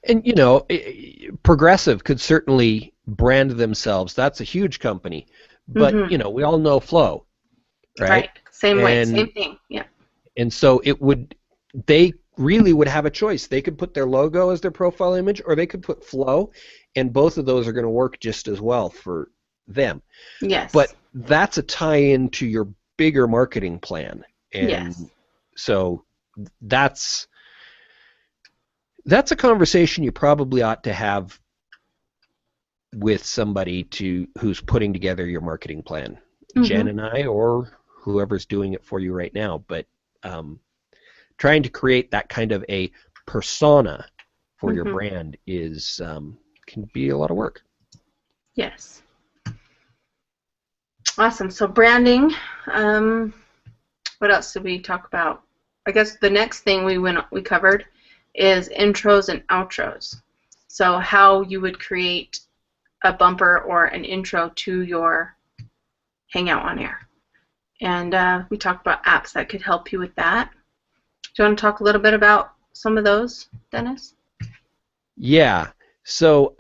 And, you know, Progressive could certainly brand themselves. That's a huge company. But, mm-hmm. you know, we all know Flow, right? Same way, same thing, yeah. And so they really would have a choice. They could put their logo as their profile image, or they could put Flow, and both of those are going to work just as well for them. Yes. But that's a tie-in to your bigger marketing plan. And yes. So that's a conversation you probably ought to have with somebody who's putting together your marketing plan. Mm-hmm. Jenn and I, or whoever's doing it for you right now. But trying to create that kind of a persona for your brand is can be a lot of work. Yes. Awesome. So branding. What else did we talk about? I guess the next thing we covered is intros and outros. So how you would create a bumper or an intro to your Hangout on Air. And we talked about apps that could help you with that. Do you want to talk a little bit about some of those, Dennis? Yeah. So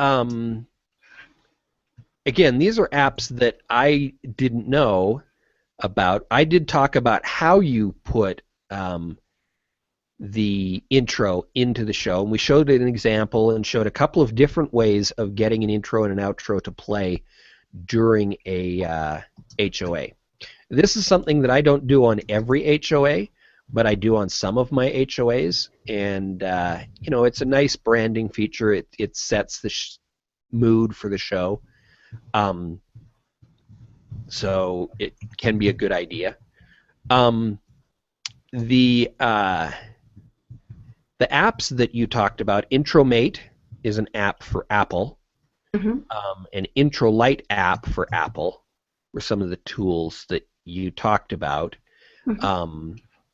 again, these are apps that I didn't know about. I did talk about how you put the intro into the show, and we showed an example and showed a couple of different ways of getting an intro and an outro to play during a HOA. This is something that I don't do on every HOA, but I do on some of my HOAs, and you know, it's a nice branding feature. It sets the mood for the show, so it can be a good idea. The apps that you talked about, IntroMate is an app for Apple. An IntroLite app for Apple were some of the tools that you talked about.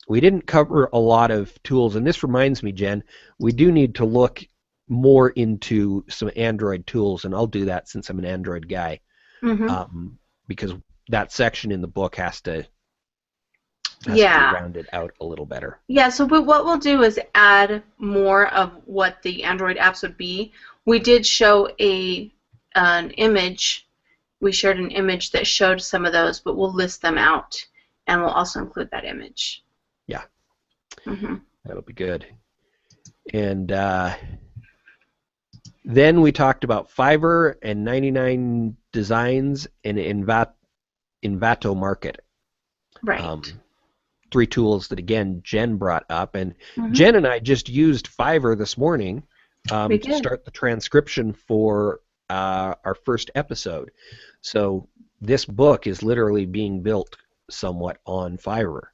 We didn't cover a lot of tools, and this reminds me, Jen, we do need to look more into some Android tools, and I'll do that since I'm an Android guy, because that section in the book has to be rounded out a little better. Yeah, so what we'll do is add more of what the Android apps would be. We did show an image. We shared an image that showed some of those, but we'll list them out and we'll also include that image. Yeah, Mm-hmm. that'll be good. And then we talked about Fiverr and 99 Designs and Envato Market. Right. 3 tools that, again, Jenn brought up. And Mm-hmm. Jenn and I just used Fiverr this morning We to did. start the transcription for our first episode. So this book is literally being built somewhat on Fiverr.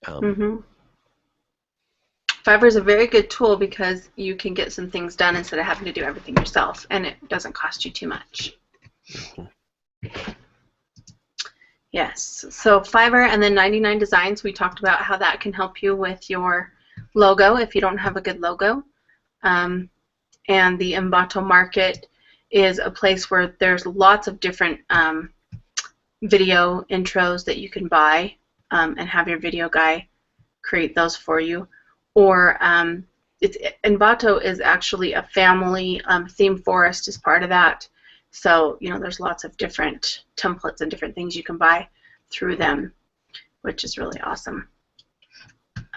Mm-hmm. Fiverr is a very good tool because you can get some things done instead of having to do everything yourself, and it doesn't cost you too much. Mm-hmm. Yes, so Fiverr and then 99 Designs, we talked about how that can help you with your logo if you don't have a good logo. And the Envato Market is a place where there's lots of different video intros that you can buy and have your video guy create those for you. Or Envato is actually a family theme forest is part of that. So, you know, there's lots of different templates and different things you can buy through them, which is really awesome.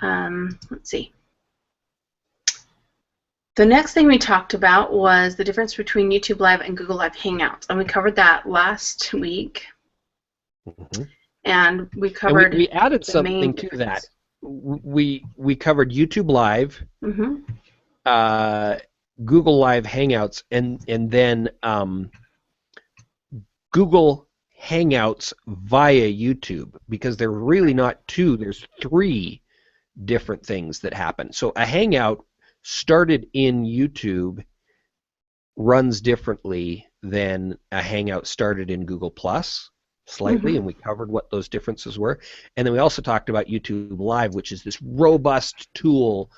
Let's see. The next thing we talked about was the difference between YouTube Live and Google Live Hangouts, and we covered that last week. Mm-hmm. And we covered. And we added something to that. We covered YouTube Live, Mm-hmm. Google Live Hangouts, and then Google Hangouts via YouTube, because they're really not 2, there's 3 different things that happen. So a Hangout started in YouTube runs differently than a Hangout started in Google Plus, slightly, Mm-hmm. and we covered what those differences were. And then we also talked about YouTube Live, which is this robust tool,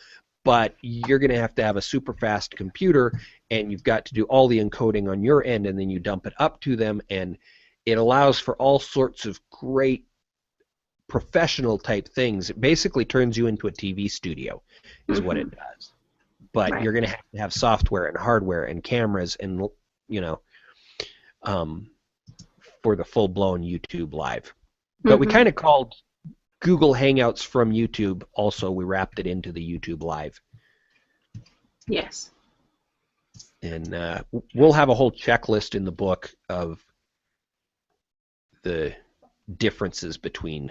but you're going to have a super fast computer, and you've got to do all the encoding on your end, and then you dump it up to them, and it allows for all sorts of great professional type things. It basically turns you into a TV studio is Mm-hmm. what it does. But Right. you're going to have software and hardware and cameras and, you know, for the full-blown YouTube Live. But we kind of called Google Hangouts from YouTube also. We wrapped it into the YouTube Live. Yes. And we'll have a whole checklist in the book of the differences between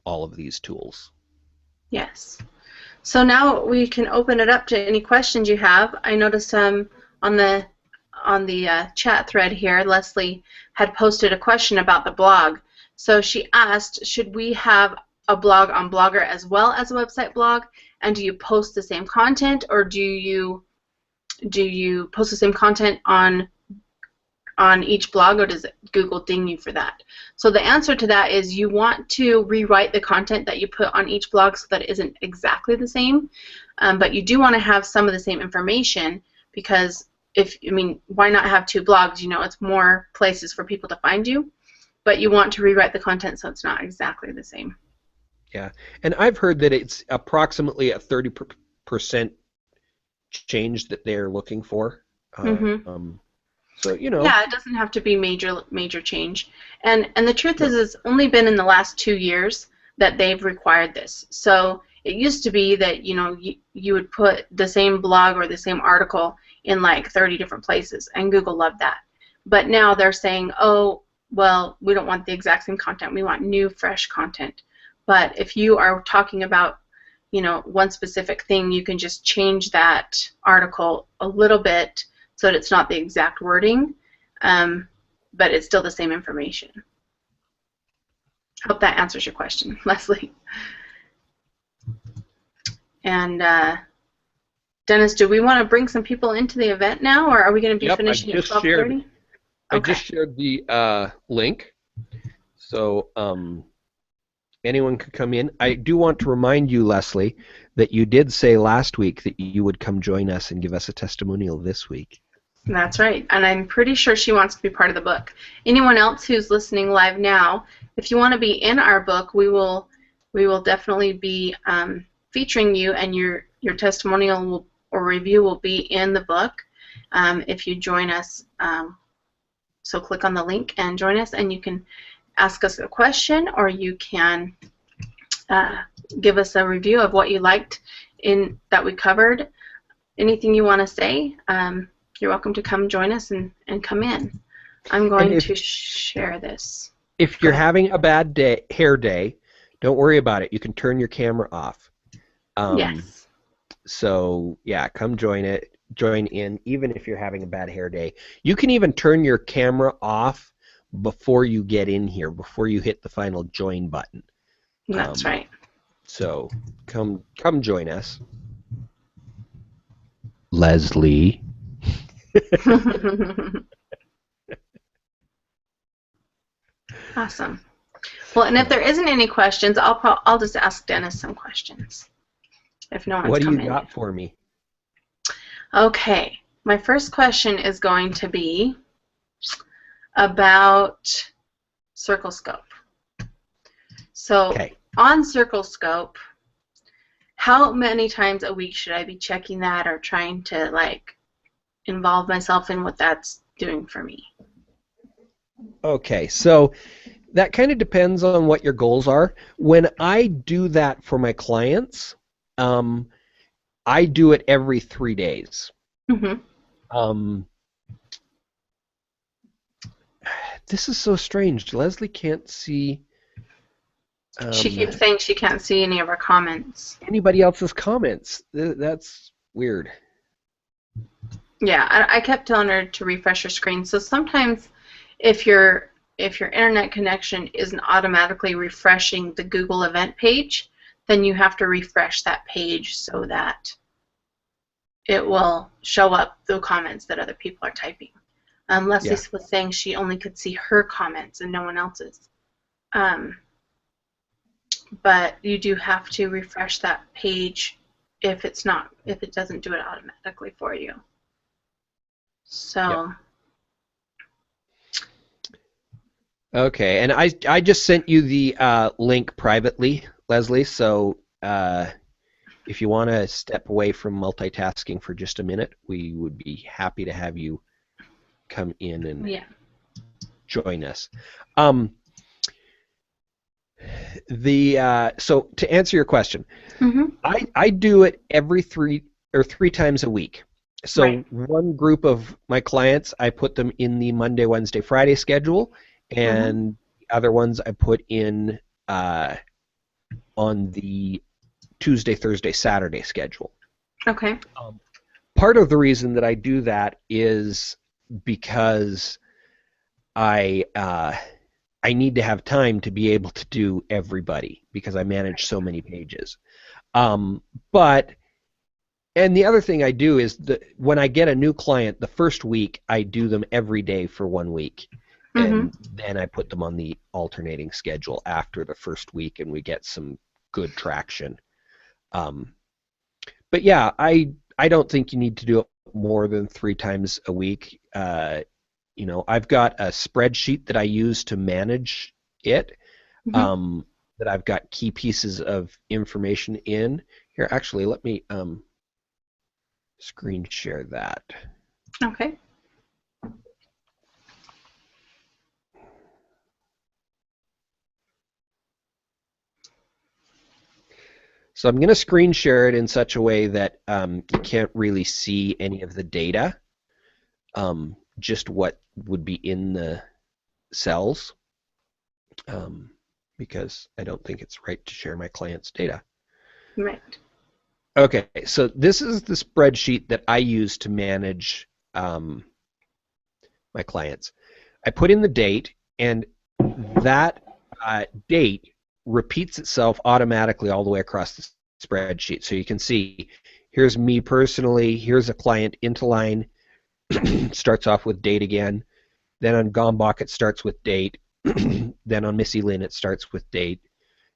all of these tools. Yes. So now we can open it up to any questions you have. I noticed on the chat thread here, Leslie had posted a question about the blog. So she asked, should we have a blog on Blogger as well as a website blog? And do you post the same content, or do you post the same content on each blog, or does Google ding you for that? So the answer to that is you want to rewrite the content that you put on each blog so that it isn't exactly the same, but you do want to have some of the same information, because why not have 2 blogs? You know, it's more places for people to find you, but you want to rewrite the content so it's not exactly the same. Yeah, and I've heard that it's approximately a 30% change that they're looking for. So, you know. Yeah, it doesn't have to be major change. And the truth is, it's only been in the last 2 years that they've required this. So it used to be that, you know, you would put the same blog or the same article in like 30 different places, and Google loved that. But now they're saying, oh, well, we don't want the exact same content. We want new, fresh content. But if you are talking about, you know, one specific thing, you can just change that article a little bit so that it's not the exact wording, but it's still the same information. Hope that answers your question, Leslie. And Dennis, do we want to bring some people into the event now, or are we going to be finishing at 12:30? I just shared the link, so anyone could come in. I do want to remind you, Leslie, that you did say last week that you would come join us and give us a testimonial this week. That's right, and I'm pretty sure she wants to be part of the book. Anyone else who's listening live now, if you want to be in our book, we will definitely be featuring you, and your testimonial or review will be in the book if you join us. So click on the link and join us, and you can ask us a question, or you can give us a review of what you liked that we covered. Anything you want to say, you're welcome to come join us and come in. I'm going to share this. If you're having a bad hair day, don't worry about it. You can turn your camera off. Yes. So yeah, come join in, even if you're having a bad hair day. You can even turn your camera off before you get in here, before you hit the final join button. That's right. So come join us. Leslie. Awesome. Well, and if there isn't any questions, I'll just ask Dennis some questions. If no one's What do come you in. got for me? Okay. My first question is going to be about CircleScope. So on CircleScope, how many times a week should I be checking that or trying to like involve myself in what that's doing for me? Okay, so that kind of depends on what your goals are. When I do that for my clients, I do it every 3 days. Mm-hmm. This is so strange. Leslie can't see. She keeps saying she can't see any of our comments. Anybody else's comments. That's weird. Yeah, I kept telling her to refresh her screen. So sometimes if your internet connection isn't automatically refreshing the Google event page, then you have to refresh that page so that it will show up the comments that other people are typing. Leslie was saying she only could see her comments and no one else's. But you do have to refresh that page if it doesn't do it automatically for you. So. Okay, and I just sent you the link privately, Leslie. So if you want to step away from multitasking for just a minute, we would be happy to have you come in and join us. So to answer your question, I do it every three times a week. So one group of my clients, I put them in the Monday, Wednesday, Friday schedule, and the other ones I put in on the Tuesday, Thursday, Saturday schedule. Okay. Part of the reason that I do that is because I need to have time to be able to do everybody because I manage so many pages. And the other thing I do is that when I get a new client, the first week I do them every day for 1 week. And then I put them on the alternating schedule after the first week, and we get some good traction. But yeah, I don't think you need to do it more than 3 times a week. You know, I've got a spreadsheet that I use to manage it, that I've got key pieces of information in. Here, actually, let me screen share that. Okay. So I'm going to screen share it in such a way that you can't really see any of the data, just what would be in the cells, because I don't think it's right to share my client's data. Right. Okay, so this is the spreadsheet that I use to manage my clients. I put in the date, and that date repeats itself automatically all the way across the spreadsheet. So you can see, here's me personally, here's a client into line, starts off with date again. Then on Gombach it starts with date. Then on Missy Lynn it starts with date,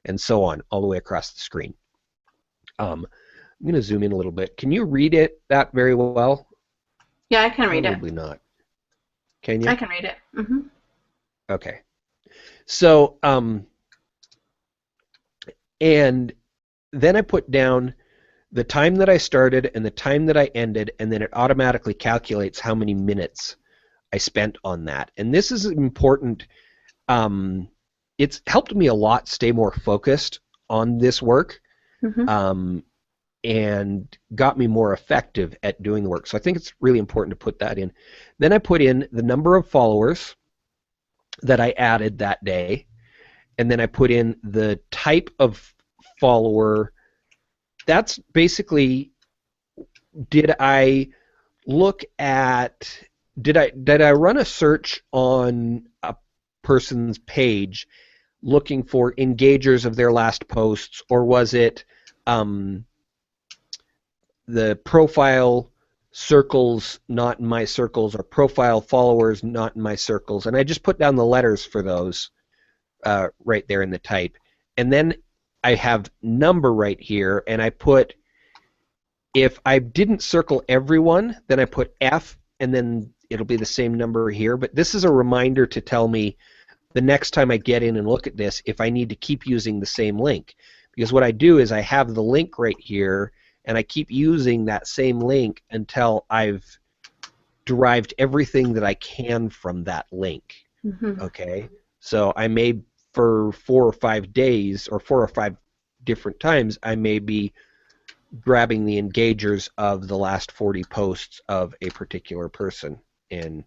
and so on, all the way across the screen. I'm going to zoom in a little bit. Can you read that very well? Yeah, I can read it. Probably not. Can you? I can read it. Okay. So, and then I put down the time that I started and the time that I ended, and then it automatically calculates how many minutes I spent on that. And this is important it's helped me a lot stay more focused on this work, Mm-hmm. and got me more effective at doing the work. So I think it's really important to put that in. Then I put in the number of followers that I added that day, and then I put in the type of follower. That's basically, did I look at, did I run a search on a person's page looking for engagers of their last posts, or was it the profile circles not in my circles, or profile followers not in my circles? And I just put down the letters for those right there in the type. And then I have number right here, and I put, if I didn't circle everyone, then I put F, and then it'll be the same number here. But this is a reminder to tell me the next time I get in and look at this if I need to keep using the same link. Because what I do is I have the link right here, and I keep using that same link until I've derived everything that I can from that link. Mm-hmm. Okay? So I may, for 4 or 5 days, or 4 or 5 different times, I may be grabbing the engagers of the last 40 posts of a particular person. And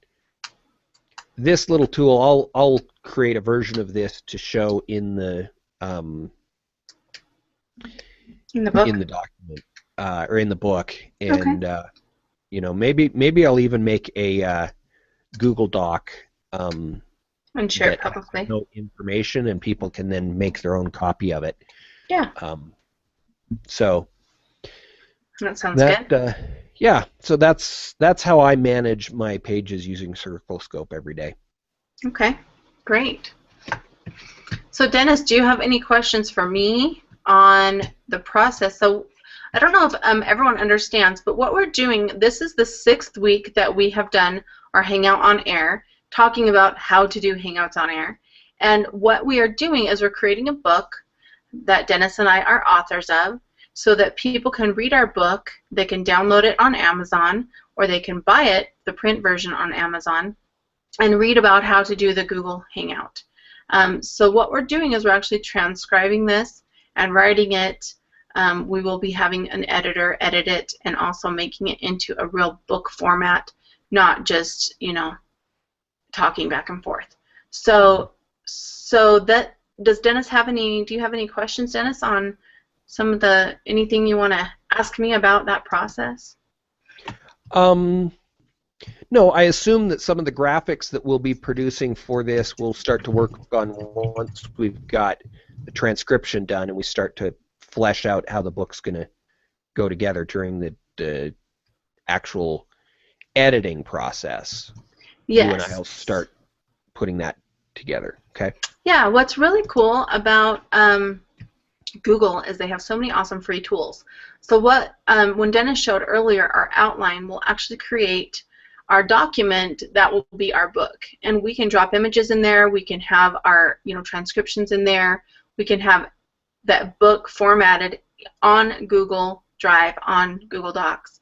this little tool, I'll create a version of this to show in the book. in the document, or in the book, and Okay. maybe I'll even make a Google Doc And share it that has publicly. no information, and people can then make their own copy of it. Yeah, So that sounds good. yeah, so that's how I manage my pages using CircleScope every day. Okay, great. So Dennis, do you have any questions for me on the process? So I don't know if everyone understands, but what we're doing, this is the 6th week that we have done our Hangout on Air, talking about how to do Hangouts on Air. And what we are doing is we're creating a book that Dennis and I are authors of, so that people can read our book. They can download it on Amazon, or they can buy it, the print version, on Amazon, and read about how to do the Google Hangout. So what we're doing is we're actually transcribing this and writing it. We will be having an editor edit it, and also making it into a real book format, not just, talking back and forth. So that, does Dennis have any, do you have any questions, Dennis, on some of the, anything you want to ask me about that process? No, I assume that some of the graphics that we'll be producing for this we'll start to work on once we've got the transcription done and we start to flesh out how the book's going to go together during the actual editing process. Yes. You and I will start putting that together. Okay. Yeah, what's really cool about Google is they have so many awesome free tools. So what, when Dennis showed earlier, our outline will actually create our document that will be our book, and we can drop images in there. We can have our transcriptions in there. We can have that book formatted on Google Drive, on Google Docs,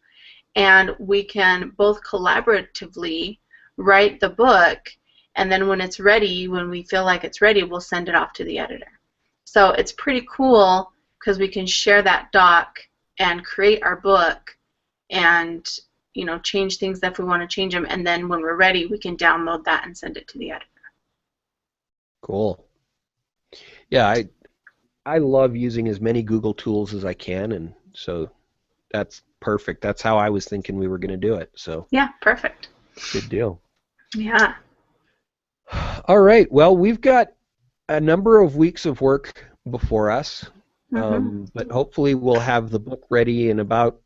and we can both collaboratively write the book, and then when it's ready, when we feel like it's ready, we'll send it off to the editor. So it's pretty cool because we can share that doc and create our book and change things if we want to change them, and then when we're ready we can download that and send it to the editor. Cool. Yeah, I love using as many Google tools as I can, and so that's perfect. That's how I was thinking we were going to do it. So yeah, perfect. Good deal. Yeah. All right. Well, we've got a number of weeks of work before us, but hopefully we'll have the book ready in about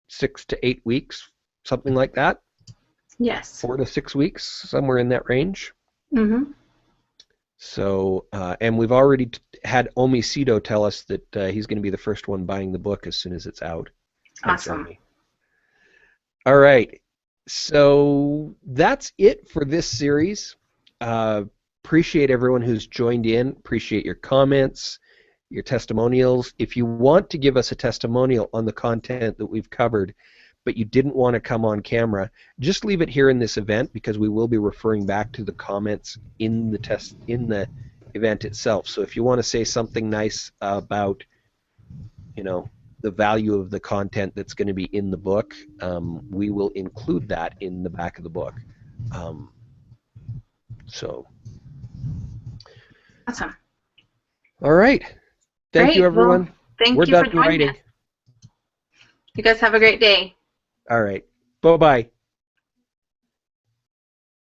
6 to 8 weeks, something like that. Yes. 4 to 6 weeks, somewhere in that range. Mm-hmm. So, and we've already had Omi Sito tell us that he's going to be the first one buying the book as soon as it's out. Awesome. Thanks, Omi. All right. So that's it for this series. Appreciate everyone who's joined in. Appreciate your comments, your testimonials. If you want to give us a testimonial on the content that we've covered, but you didn't want to come on camera, just leave it here in this event, because we will be referring back to the comments in the event itself. So if you want to say something nice about, you know, the value of the content that's going to be in the book, we will include that in the back of the book. So. Awesome. All right. Thank you, Great. Well, everyone. thank We're you for done joining writing. us. You guys have a great day. All right. Bye-bye.